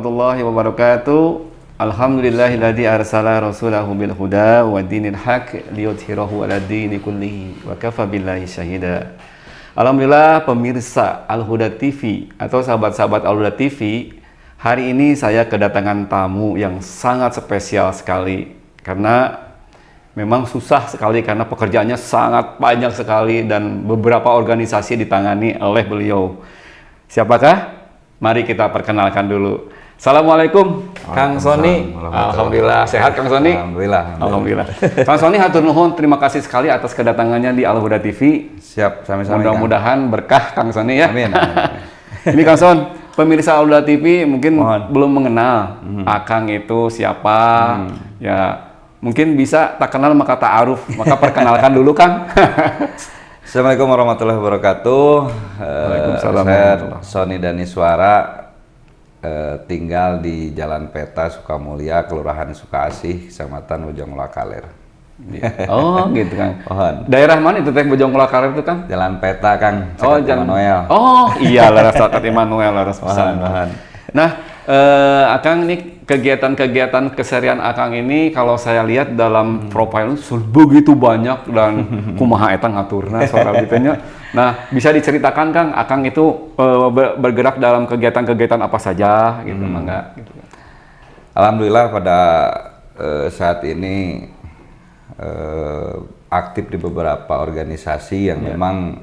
warahmatullahi wabarakatuh. Alhamdulillahilladzi arsala rasulahu bil huda wa dinil haq liyudhhirahu 'ala dini kullihi wa kafa billahi syahida. Alhamdulillah pemirsa Al-Huda TV atau sahabat-sahabat Al-Huda TV, hari ini saya kedatangan tamu yang sangat spesial sekali karena memang susah sekali karena pekerjaannya sangat banyak sekali dan beberapa organisasi ditangani oleh beliau. Siapakah? Mari kita perkenalkan dulu. Assalamualaikum, Kang Sony. Alhamdulillah sehat, Kang Sony. Alhamdulillah. Kang Sony hatur nuhun, terima kasih sekali atas kedatangannya di Al-Huda TV. Siap, sami-sami. Mudah-mudahan berkah, Kang Sony ya. Amin. Ini Kang Son, pemirsa Al-Huda TV mungkin belum mengenal Akang itu siapa. Ya, mungkin bisa tak kenal maka ta'aruf, maka perkenalkan dulu, Kang. Assalamualaikum warahmatullahi wabarakatuh. Waalaikumsalam. Saya Sony Daniswara, tinggal di Jalan Peta, Sukamulya, Kelurahan Sukasih, Kecamatan Bojongloa Kaler. Oh gitu, Kang. Mohon. Daerah mana itu teh Bojongloa Kaler itu, Kang? Jalan Peta, Kang. Oh, Jalan Immanuel. Oh iya, laras Sakat Immanuel, laras pesan. Nah, Akang ini kegiatan-kegiatan keseharian Akang ini kalau saya lihat dalam profil begitu banyak dan kumaha eta ngaturna soal gitunya. Nah, bisa diceritakan Kang, Akang itu bergerak dalam kegiatan-kegiatan apa saja gitu, mangga gitu. Alhamdulillah pada saat ini aktif di beberapa organisasi yang memang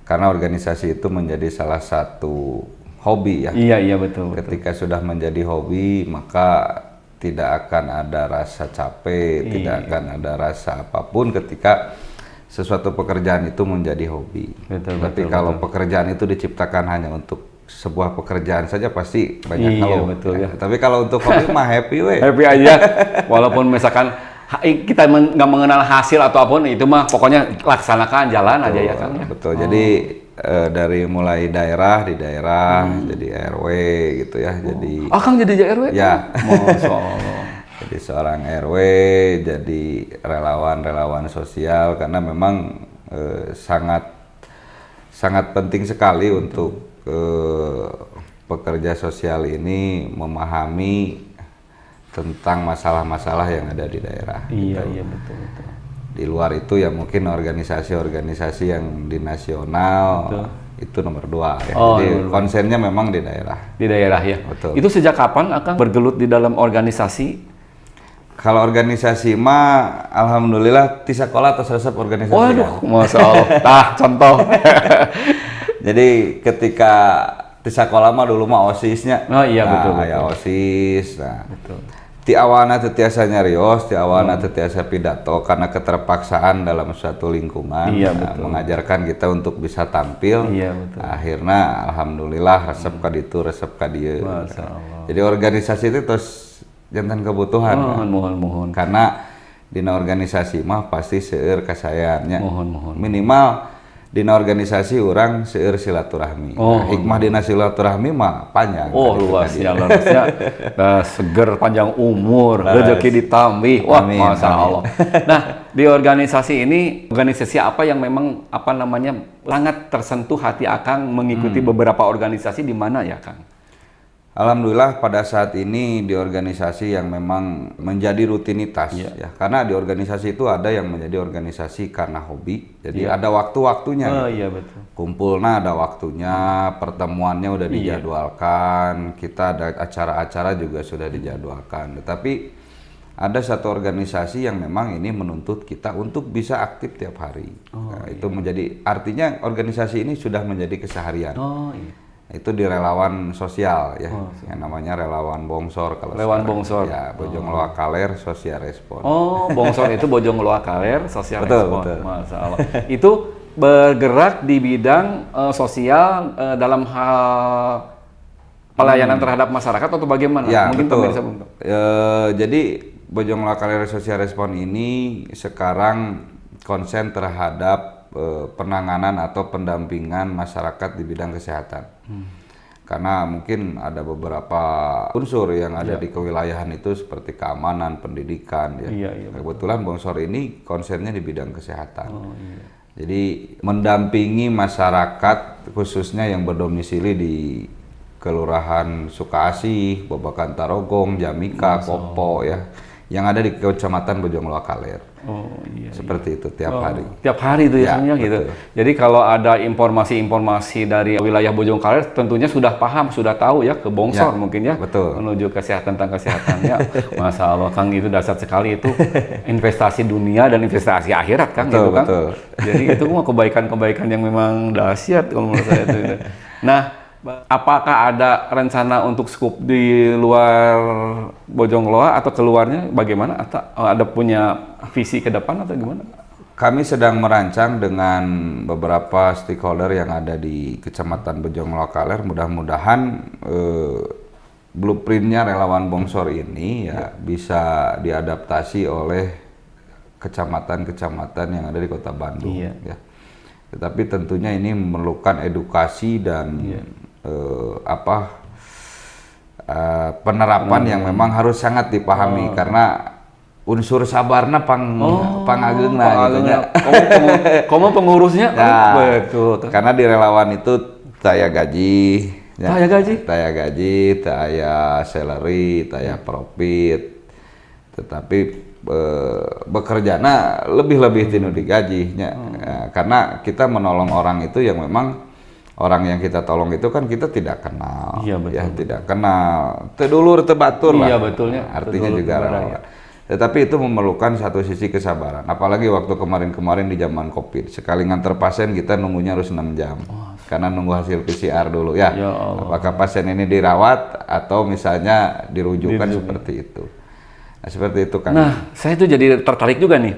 karena organisasi itu menjadi salah satu hobi ya. Iya betul. Ketika sudah menjadi hobi maka tidak akan ada rasa capek, tidak akan ada rasa apapun ketika sesuatu pekerjaan itu menjadi hobi. Tapi kalau pekerjaan itu diciptakan hanya untuk sebuah pekerjaan saja pasti banyak kalau. Betul ya. Tapi kalau untuk hobi mah happy we. Happy aja. Walaupun misalkan kita nggak mengenal hasil atau apapun, itu mah pokoknya laksanakan jalan aja ya Kang. Betul. Jadi dari mulai daerah di daerah jadi RW gitu ya. Jadi Kang jadi RW? Ya. Masya Allah. Jadi seorang RW, jadi relawan sosial karena memang sangat penting sekali untuk pekerja sosial ini memahami tentang masalah-masalah yang ada di daerah. Iya betul. Di luar itu ya mungkin organisasi-organisasi yang di nasional itu nomor 2 ya. Jadi konsennya memang di daerah. Di daerah ya. Betul. Itu sejak kapan Akang bergelut di dalam organisasi? Kalau organisasi mah alhamdulillah di sekolah atau resep organisasi. Waduh, Masya Allah. Contoh. Jadi ketika di sekolah mah dulu mah OSIS-nya. Oh iya betul. Ya OSIS. Nah, betul. Ti awalna teu tiasa nyarios, ti awalna teu tiasa pidato karena keterpaksaan dalam suatu lingkungan mengajarkan kita untuk bisa tampil. Iya betul. Akhirnya alhamdulillah resep ka ditu, resep ka dieu. Jadi organisasi itu terus jantan kebutuhan. Mohon. Karena dina organisasi mah pasti seueur kasayaannya. Mohon. Minimal dina organisasi orang seueur silaturahmi. Hikmah dina silaturahmi mah panjang. Luasnya. Seger panjang umur, rezeki ditambih. Wah, Masya Allah. Nah, di organisasi ini, organisasi apa yang memang sangat tersentuh hati Akang mengikuti beberapa organisasi di mana ya, Kang? Alhamdulillah pada saat ini di organisasi yang memang menjadi rutinitas ya. Karena di organisasi itu ada yang menjadi organisasi karena hobi. Jadi ada waktu-waktunya. Iya betul. Kumpulnya ada waktunya, pertemuannya udah dijadwalkan, kita ada acara-acara juga sudah dijadwalkan. Tetapi ada satu organisasi yang memang ini menuntut kita untuk bisa aktif tiap hari. Itu menjadi artinya organisasi ini sudah menjadi keseharian. Itu di relawan sosial ya, yang namanya relawan Bongsor kalau relawan Bongsor ya, Bojongloa Kaler Sosial Respon. Bongsor itu Bojongloa Kaler Sosial Respon. Betul. Masya Allah. Itu bergerak di bidang sosial dalam hal pelayanan terhadap masyarakat atau bagaimana? Ya, mungkin betul. Jadi Bojongloa Kaler Sosial Respon ini sekarang konsen terhadap penanganan atau pendampingan masyarakat di bidang kesehatan. Karena mungkin ada beberapa unsur yang ada di kewilayahan itu seperti keamanan, pendidikan ya. Kebetulan Bongsor ini konsennya di bidang kesehatan. Jadi mendampingi masyarakat khususnya yang berdomisili di Kelurahan Sukaasih, Babakan Tarogong, Jamika, Kopo ya, yang ada di Kecamatan Bojongloa Kaler. Oh iya. Seperti itu tiap hari. Tiap hari itu ya, gitu. Betul. Jadi kalau ada informasi-informasi dari wilayah Bojong Kaler, tentunya sudah paham, sudah tahu ya, ke Bongsor mungkin ya, betul. menuju kesehatan tentang kesehatannya. Masya Allah, Kang, itu dahsyat sekali itu investasi dunia dan investasi akhirat, Kang, Betul, gitu, Kang. betul. Jadi itu mah kebaikan-kebaikan yang memang dahsyat kalau menurut saya itu. Nah, apakah ada rencana untuk skup di luar Bojongloa atau keluarnya bagaimana? Atau ada punya visi ke depan atau gimana? Kami sedang merancang dengan beberapa stakeholder yang ada di Kecamatan Bojongloa Kaler. Mudah-mudahan blueprintnya relawan Bongsor ini ya bisa diadaptasi oleh kecamatan-kecamatan yang ada di Kota Bandung. Ya. Tetapi tentunya ini memerlukan edukasi dan penerapan yang memang harus sangat dipahami karena unsur sabarna pangageungna gitu nya. Kamu pengurusnya? Nah, betul. Karena di relawan itu taya gaji, taya salary, taya profit. Tetapi bekerjana lebih tinu digajinya. Karena kita menolong orang itu yang memang orang yang kita tolong itu kan kita tidak kenal, tidak kenal, tedulur tebatur lah. Iya betulnya. Artinya juga relawan. Tetapi itu memerlukan satu sisi kesabaran. Apalagi waktu kemarin-kemarin di zaman COVID, sekali nganter pasien kita nunggunya harus 6 jam, karena nunggu hasil PCR dulu ya. Apakah pasien ini dirawat atau misalnya dirujukan seperti itu. Nah, seperti itu kan. Nah, saya tuh jadi tertarik juga nih.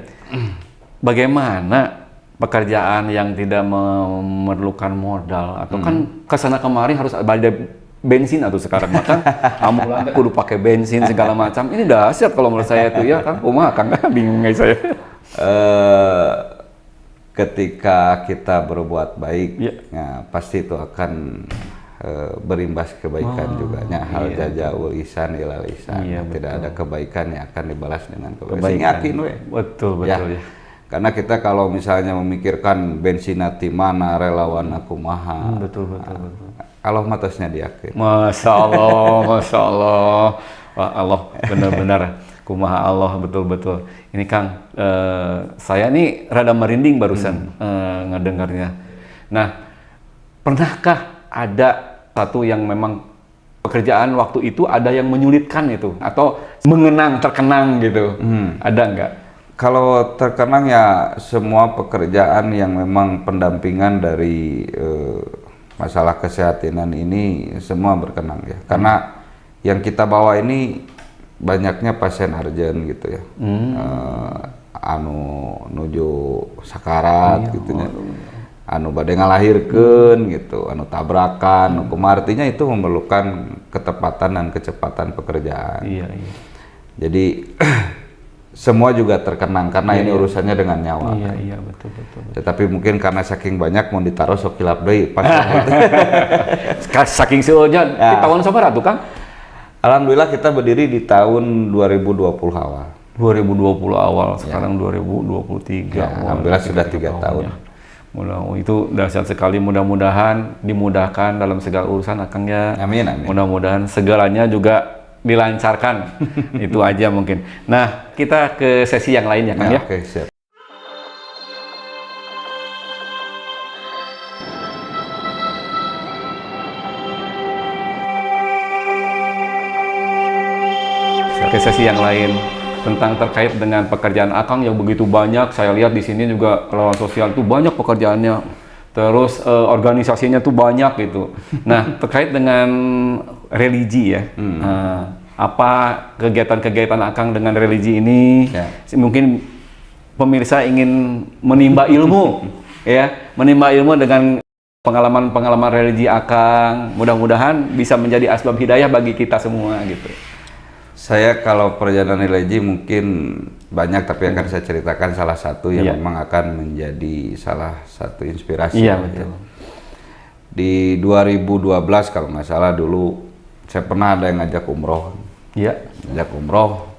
Bagaimana pekerjaan yang tidak memerlukan modal atau kan kesana kemari harus ada bensin atau sekarang makan ambulan kudu pakai bensin segala macam. Ini dahsyat kalau menurut saya itu ya kan. Kang bingung guys saya. Ketika kita berbuat baik, nah, pasti itu akan berimbas kebaikan juga. Hal jazaul ihsan ilal ihsan. Tidak ada kebaikan yang akan dibalas dengan kebaikan. Yakin we. Betul ya. Karena kita kalau misalnya memikirkan bensin di mana, relawan aku maha. Betul. Allah matasnya diakhir. Masya Allah. Wah, Allah benar-benar kumaha Allah betul. Ini Kang, saya nih rada merinding barusan ngedengarnya. Nah, pernahkah ada satu yang memang pekerjaan waktu itu ada yang menyulitkan itu atau terkenang gitu? Ada nggak? Kalau terkenang ya semua pekerjaan yang memang pendampingan dari masalah kesehatan ini semua berkenang ya. Karena yang kita bawa ini banyaknya pasien urgent gitu ya. Anu nuju sakarat gitu ya. Anu bade ngalahirkeun gitu, anu tabrakan, artinya itu memerlukan ketepatan dan kecepatan pekerjaan. Jadi semua juga terkenang karena ini urusannya dengan nyawa. Iya, betul. Tetapi mungkin karena saking banyak mau ditaruh sok kilap deui pas gitu. Saking seujan. Di tahun sabaraha tuh, Kang? Alhamdulillah kita berdiri di tahun 2020 awal. 2020 awal, sekarang 2023. Alhamdulillah sudah 3 tahun. Itu dahsyat sekali. Mudah-mudahan dimudahkan dalam segala urusan, Akangnya. Amin. Mudah-mudahan segalanya juga dilancarkan. Itu aja mungkin. Nah, kita ke sesi yang lain ya, Kang ya. Oke, siap. Ke sesi yang lain tentang terkait dengan pekerjaan Akang yang begitu banyak. Saya lihat di sini juga relawan sosial itu banyak pekerjaannya. Terus organisasinya tuh banyak gitu. Nah, terkait dengan religi ya, apa kegiatan-kegiatan Akang dengan religi ini? Mungkin pemirsa ingin menimba ilmu, menimba ilmu dengan pengalaman-pengalaman religi Akang. Mudah-mudahan bisa menjadi asbab hidayah bagi kita semua gitu. Saya kalau perjalanan religi mungkin banyak, tapi akan saya ceritakan salah satu yang memang akan menjadi salah satu inspirasi. Iya, betul. Di 2012 kalau nggak salah dulu saya pernah ada yang ngajak umroh. Ngajak umroh.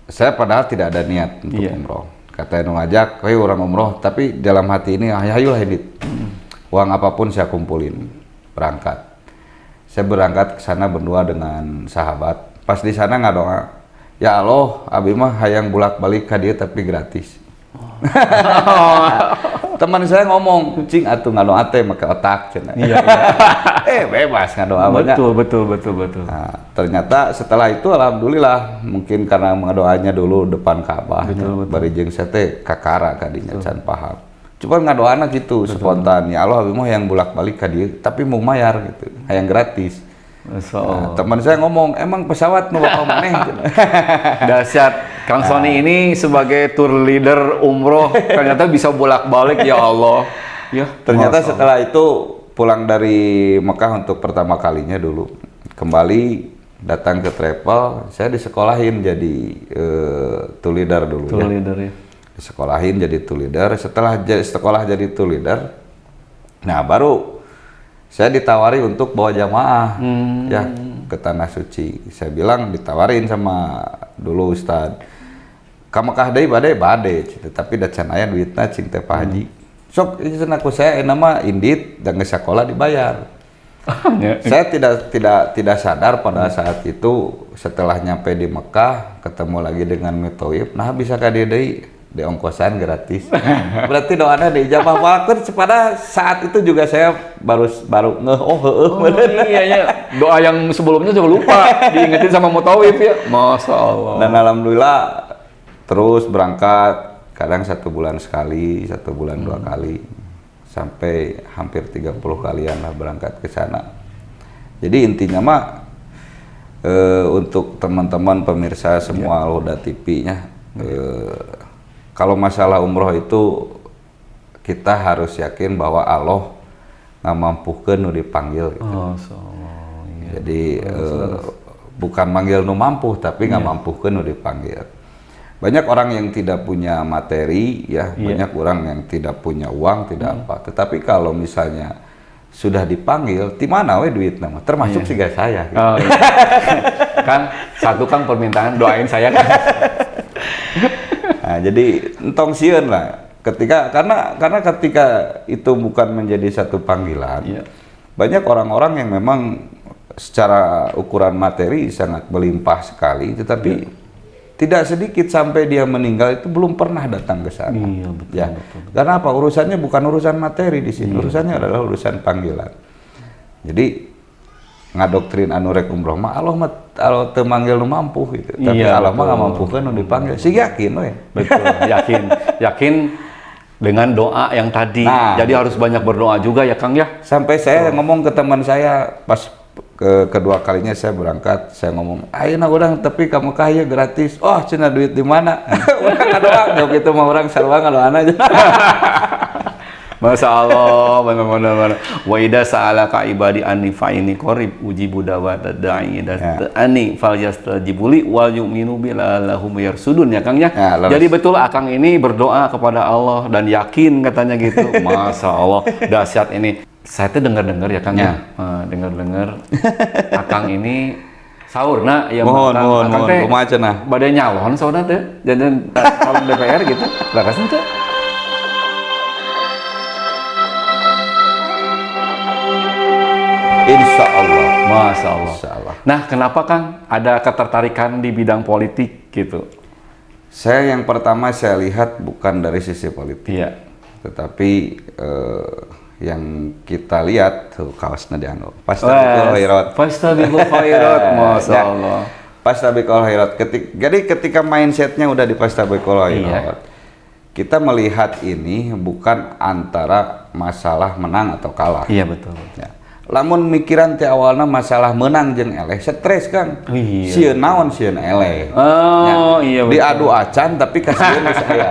Saya padahal tidak ada niat untuk umroh. Katanya ngajak, orang umroh, tapi dalam hati ini, ayolah Edit. Uang apapun saya kumpulin. berangkat. Saya berangkat ke sana berdua dengan sahabat. Pas di sana ngadoa, ya Allah, abi mah hayang bolak-balik ka dieu tapi gratis. Teman saya ngomong, cing atuh ngadoa teh make otak cenah. Iya. Bebas ngadoa banyak. Betul. Nah, ternyata setelah itu alhamdulillah mungkin karena ngadoanya dulu depan Ka'bah. Bari jeung saya teh kakara kadinya can paham. Cuma ngadoana gitu spontan, ya Allah abi mah yang bolak-balik ka dieu tapi mau mayar gitu, hayang gratis. Nah, teman saya ngomong, emang pesawat nu bakal maneh? Dahsyat. Kang Sony ini sebagai tour leader umroh ternyata bisa bolak-balik, ya Allah. Ya, ternyata setelah itu pulang dari Mekah untuk pertama kalinya dulu, kembali datang ke travel, saya disekolahin jadi tour leader dulu. Tour leader ya. Disekolahin jadi tour leader. Setelah sekolah jadi tour leader, nah baru saya ditawari untuk bawa jamaah ya ke Tanah Suci. Saya bilang ditawarin sama dulu Ustad, ka Mekah deui bade, tapi da can aya duitna cing teh Pak Haji. Sok ieu aku saya nama indit dan geus sakola dibayar. Saya tidak sadar pada saat itu setelah nyampe di Mekah ketemu lagi dengan Mitoib, nah bisa ka dieu deui di ongkosan gratis. Berarti doanya diijabah waktu pada saat itu juga saya baru iya. Doa yang sebelumnya juga lupa diingetin sama Mutawif ya. Masya Allah. Dan alhamdulillah terus berangkat, kadang 1 bulan sekali, 1 bulan 2 kali, sampai hampir 30 kalian lah berangkat ke sana. Jadi intinya mah untuk teman-teman pemirsa semua Al-Huda TV-nya, kalau masalah umroh itu kita harus yakin bahwa Allah ngamampukeun nu dipanggil gitu. Iya. Jadi bukan manggil nu mampu tapi ngamampukeun nu dipanggil. Banyak orang yang tidak punya materi ya, banyak orang yang tidak punya uang, tidak apa. Tetapi kalau misalnya sudah dipanggil, di mana we duit nama? Termasuk siga saya gitu. Oh, iya. Kan satu kan permintaan doain saya kan. Nah, jadi entong sieun lah karena ketika itu bukan menjadi satu panggilan, banyak orang-orang yang memang secara ukuran materi sangat melimpah sekali, tetapi tidak sedikit sampai dia meninggal itu belum pernah datang ke sana. Iya, betul, ya. betul. Karena apa? Urusannya bukan urusan materi di sini, urusannya adalah urusan panggilan. Jadi ngadoktrin anu rek umroh mah Allah mah teu manggil nu mampu gitu. Tapi Allah mah ngamampukeun nu dipanggil. Si yakin we. Betul, yakin dengan doa yang tadi. Nah, jadi harus banyak berdoa juga ya Kang ya. Sampai saya ngomong ke teman saya pas kedua kalinya saya berangkat, saya ngomong, "Ayeuna urang tapi ka Mekah ieu gratis." Oh, cenah duit di mana? Urang kadoa, jauh kitu mah urang sarua ngadoana aja. Masya Allah, benar-benar. Wa idza sa'alaka ibadi anni fa inni qarib ujibu da'watad da'i idza anni falyastajibu li wal yu'minu bi la'allahum yarsudun ya Kang ya. Jadi betul Akang ini berdoa kepada Allah dan yakin katanya gitu. Masya Allah, dahsyat ini. Saya tuh dengar-dengar ya Kang ya. Dengar-dengar Akang ini saurna ya mohon kumaha cenah. Bade nyalon saurna teh dan calon DPR gitu. Bakasan teh. Insya Allah. Masya Allah. Nah, kenapa Kang ada ketertarikan di bidang politik gitu? Saya yang pertama saya lihat bukan dari sisi politik, tetapi yang kita lihat tuh kaosnya dianu. Fastabiqul khairat. Fastabiqul khairat. Masya Allah. Fastabiqul khairat. Jadi ketika mindsetnya udah di fastabiqul khairat, kita melihat ini bukan antara masalah menang atau kalah. Iya betul. Ya. Lamun mikiran ti awalna masalah menang jeung eleh stres Kang. Sieun naon sieun eleh. Iya betul. Diadu acan tapi kasieun geus aya.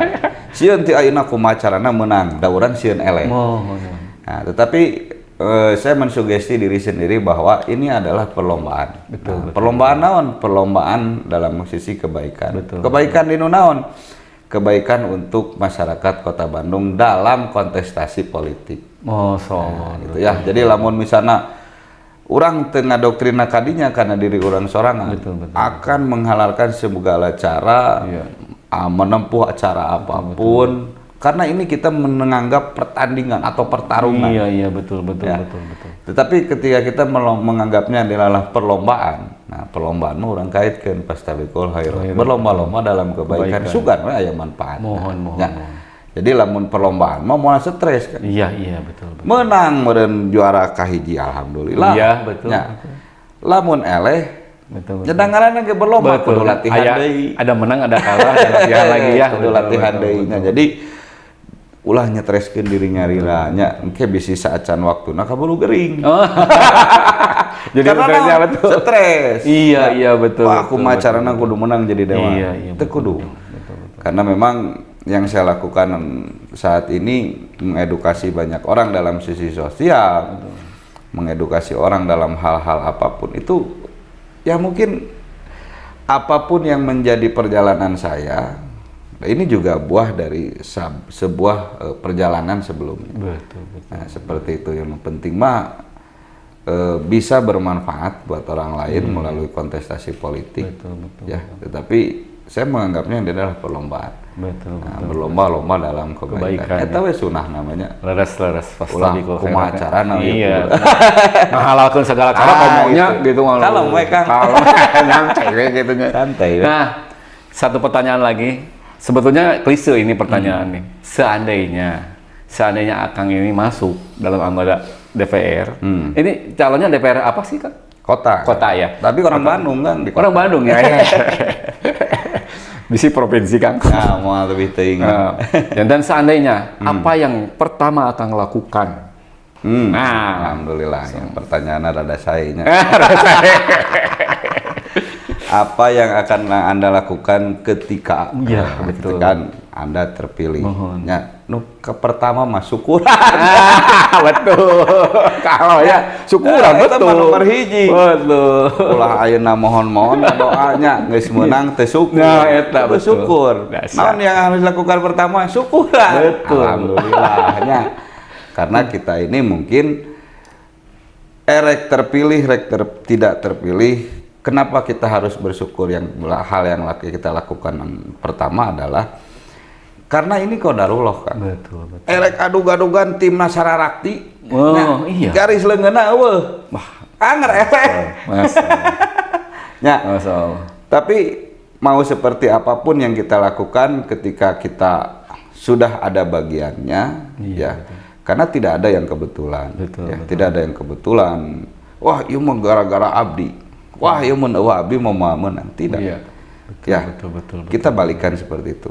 Sieun ti ayeuna kumaha carana menang, da urang sieun eleh. Nah, tetapi saya mensugesti diri sendiri bahwa ini adalah perlombaan. Betul. Perlombaan naon? Perlombaan dalam sisi kebaikan. Betul. Kebaikan di naon? Kebaikan untuk masyarakat Kota Bandung dalam kontestasi politik. Gitu ya. Jadi lamun misalnya orang tengah doktrin kadinya karena diri orang sorangan akan menghalalkan segala cara, menempuh cara apapun karena ini kita menganggap pertandingan atau pertarungan. Iya, betul. Tetapi ketika kita menganggapnya adalah perlombaan, nah perlombaan orang kaitkan fastabiqul khairat, berlomba-lomba dalam kebaikan, sugan we aya manfaat. Mohon. Jadi lamun perlombaan mau stres kan. Iya, betul. Menang meureun juara kahiji alhamdulillah. Iya, betul. Lamun eleh Betul. Jadangaranna ge berlomba kudu latihan deui. Ada menang, ada kalah, ada latihan lagi ya. Kudu latihan deui nya. Jadi ulah nyetreskeun diri nyarira nya engke bisi saacan waktuna kabulu gering. Oh. Jadi karena betul. Stres. Iya, betul. Wah, aku macarana kudu menang jadi dewa. Iya, Teu kudu. Betul. Karena memang yang saya lakukan saat ini mengedukasi banyak orang dalam sisi sosial, mengedukasi orang dalam hal-hal apapun itu, ya mungkin apapun yang menjadi perjalanan saya, ini juga buah dari sebuah perjalanan sebelumnya. Betul. Nah, seperti itu yang penting mah bisa bermanfaat buat orang lain melalui kontestasi politik. Betul. Ya, tetapi saya menganggapnya ini adalah perlombaan. Betul. Berlomba-lomba dalam kebaikan. Eta we sunah namanya. Leres Ulah kumaha carana iya. Menghalalkan segala cara ngomongnya gitu malah. Kalau mereka cewek gitu nya. Santai. Nah, satu pertanyaan lagi. Sebetulnya klise ini pertanyaan nih. Seandainya Akang ini masuk dalam anggota DPR. Ini calonnya DPR apa sih, Kang? Kota ya. Tapi orang Bandung kan. Orang Bandung ya. Bisi provinsi, Kang. Nah, mau lebih tinggal. Dan seandainya apa yang pertama akan lakukan? Nah, alhamdulillah. Yang pertanyaan rada saenya. Apa yang akan Anda lakukan ketika Anda terpilih? Ya, pertama mah syukuran. Betul. Kalau ya syukuran betul. Nomor hiji. Betul. Ulah ayeuna mohon-mohon doanya geus meunang teu syukur. Nah, eta betul. Syukur. Naon yang harus dilakukan pertama? Syukuran. Betul. Alhamdulillahnya. Karena kita ini mungkin terpilih, tidak terpilih. Kenapa kita harus bersyukur? Hal yang kita lakukan pertama adalah karena ini qadarullah kan. Betul. Erek adug-adugan timnas Sararakti. Iya. Garis leungeunna eueuh. Wah, anger elek. Ya. Masalah. Tapi mau seperti apapun yang kita lakukan ketika kita sudah ada bagiannya, ya. Betul. Karena tidak ada yang kebetulan. Betul. Tidak ada yang kebetulan. Wah, ieu mah gara-gara abdi. Wah, ieu mun eueuh abdi mau menang. Tidak. Iya. Betul. Kita balikan seperti itu.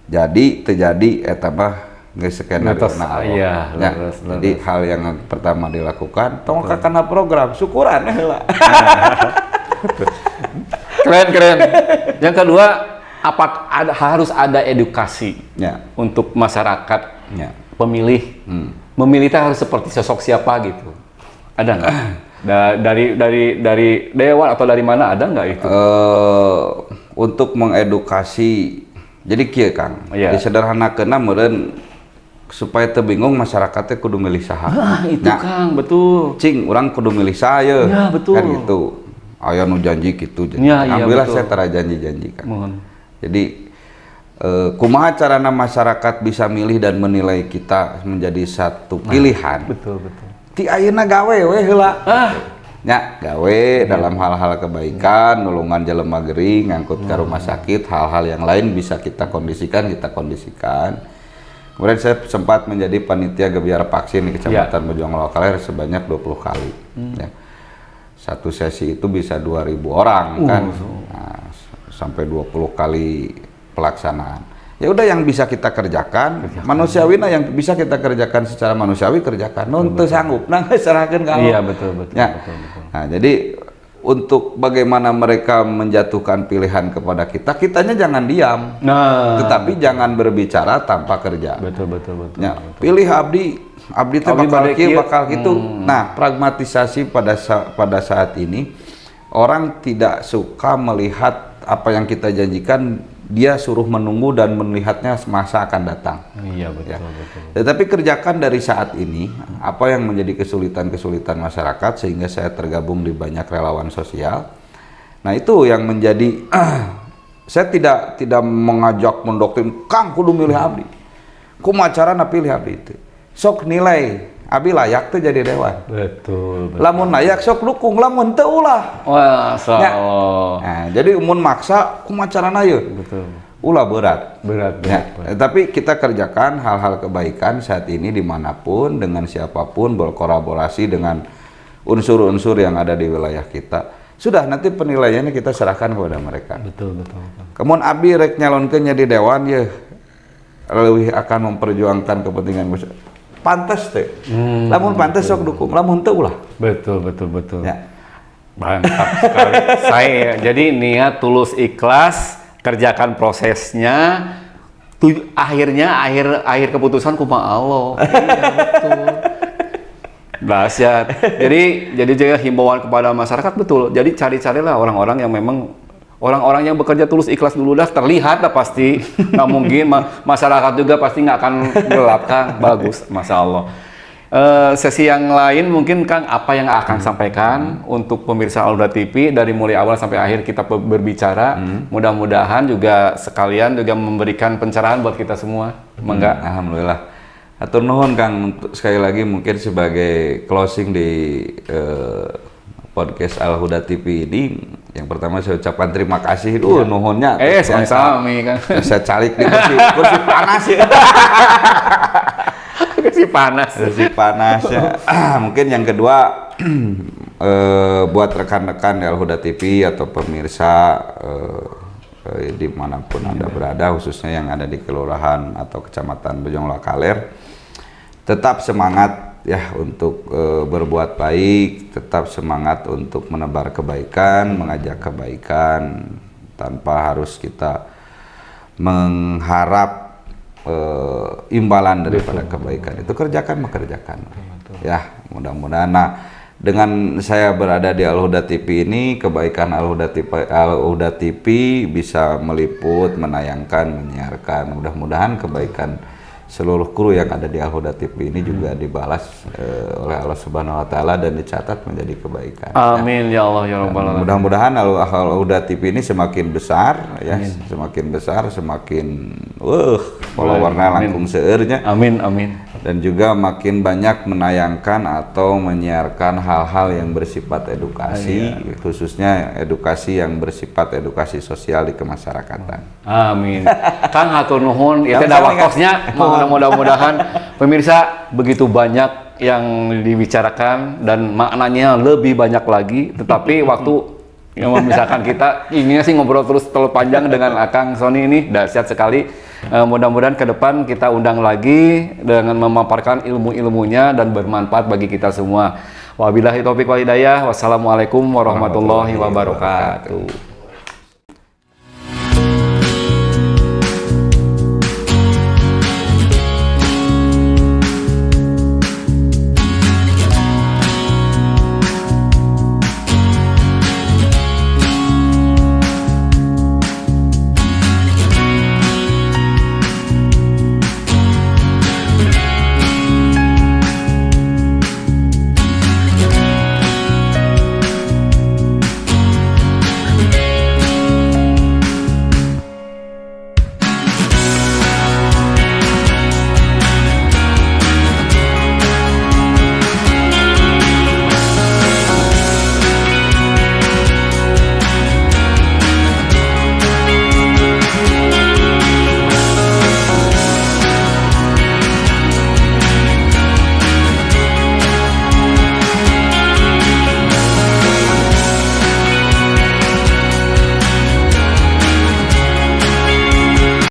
Jadi terjadi eta mah geus skenario na Allah. Iya, Jadi hal yang pertama dilakukan tong kakana program syukuran heula. Keren. Yang kedua, harus ada edukasi untuk masyarakat pemilih. Memilih harus seperti sosok siapa gitu. Ada nggak? Dari dewan atau dari mana ada nggak itu? Untuk mengedukasi, jadi kieu Kang, disederhanakeunna meureun supaya teu bingung masyarakatnya kudu milih saha. Itu Kang, betul. Cing, urang kudu milih saya. Ya, betul. Kan gitu. Aya nu janji gitu. Alhamdulillah saya tara janji-janji Kang. Jadi kumaha carana masyarakat bisa milih dan menilai kita menjadi satu pilihan. Betul. Ti ayeuna gawe we heula. Nya gawe dalam hal-hal kebaikan, nulungan jelema gering, ngangkut ke rumah sakit, hal-hal yang lain bisa kita kondisikan. Kemudian saya sempat menjadi panitia gebiar vaksin di Kecamatan Bojong Lokaler sebanyak 20 kali. Ya. Satu sesi itu bisa 2.000 orang kan. Nah, sampai 20 kali pelaksanaan. Ya udah yang bisa kita kerjakan. Manusiawi yang bisa kita kerjakan secara manusiawi kerjakan. Non teu sanggup nang serahkeun ka Allah. Iya, betul. Ya. Nah, jadi untuk bagaimana mereka menjatuhkan pilihan kepada kita, kitanya jangan diam. Tetapi jangan berbicara tanpa kerja. Betul. Ya, pilih abdi teh bakal kieu bakal gitu. Nah, pragmatisasi pada saat ini orang tidak suka melihat apa yang kita janjikan, dia suruh menunggu dan melihatnya semasa akan datang. Iya, betul. Tetapi kerjakan dari saat ini apa yang menjadi kesulitan masyarakat sehingga saya tergabung di banyak relawan sosial. Nah, itu yang menjadi saya tidak mengajak mendoktrin Kang kudu milih abdi. kumaha carana pilih abdi teh. Sok nilai abdi layak tuh jadi dewan. Betul. Lamun layak sok dukung, lamun teu ulah. Masyaallah. Nah, jadi mun maksa kumaha carana ieu? Betul. Ulah berat. Berat. Tapi kita kerjakan hal-hal kebaikan saat ini dimanapun, dengan siapapun, berkolaborasi dengan unsur-unsur yang ada di wilayah kita. Sudah, nanti penilaiannya kita serahkan kepada mereka. Betul. Kemun abdi rek nyalonkeun jadi dewan ya lebih akan memperjuangkan kepentingan masyarakat. Pantas teh. Lamun pantas sok dukung, lamun teu ulah. Betul. Ya. Mantap sekali. Saya jadi niat tulus ikhlas, kerjakan prosesnya, akhirnya akhir keputusan kumaha Allah. Iya, betul. Dahsyat. Jadi juga himbauan kepada masyarakat, betul. Jadi cari-carilah orang-orang yang memang orang-orang yang bekerja tulus ikhlas dulu dah, terlihat dah pasti. Nggak mungkin masyarakat juga pasti nggak akan gelap, Kang. Bagus, Masya Allah. Sesi yang lain mungkin Kang, apa yang akan sampaikan untuk pemirsa Al Huda TV dari mulai awal sampai akhir kita berbicara. Mudah-mudahan juga sekalian juga memberikan pencerahan buat kita semua. Mangga. Alhamdulillah. Atur nuhun Kang, sekali lagi mungkin sebagai closing di podcast Al Huda TV ini, yang pertama saya ucapkan terima kasih. Nuhunnya. Sami-sami Kang. Saya calik di kursi panas ya. Kursi panas ya. Mungkin yang kedua buat rekan-rekan Al Huda TV atau pemirsa dimanapun Anda berada, khususnya yang ada di kelurahan atau kecamatan Bojong Lakaler, tetap semangat ya untuk berbuat baik, tetap semangat untuk menebar kebaikan, mengajak kebaikan tanpa harus kita mengharap imbalan daripada kebaikan. Itu kerjakan. Ya, mudah-mudahan. Nah, dengan saya berada di Al Huda TV ini, kebaikan Al Huda TV bisa meliput, menayangkan, menyiarkan. Mudah-mudahan kebaikan seluruh kru yang ada di Al Huda TV ini juga dibalas oleh Allah Subhanahu wa taala dan dicatat menjadi kebaikan. Amin ya Allah ya rabbal alamin. Mudah-mudahan Al Huda TV ini semakin besar ya, semakin besar, semakin followernya langkung seueurnya. Amin. Dan juga makin banyak menayangkan atau menyiarkan hal-hal yang bersifat edukasi, khususnya edukasi yang bersifat edukasi sosial di kemasyarakatan. Amin. Kang hatur nuhun, itu ada waktunya. Mudah-mudahan pemirsa begitu banyak yang dibicarakan dan maknanya lebih banyak lagi. Tetapi waktu yang memisahkan kita, inginnya sih ngobrol terus terlalu panjang dengan Akang Sony ini, dahsyat sekali. Mudah-mudahan ke depan kita undang lagi dengan memaparkan ilmu-ilmunya dan bermanfaat bagi kita semua. Wabillahi taufiq wal hidayah. Wassalamualaikum warahmatullahi wabarakatuh.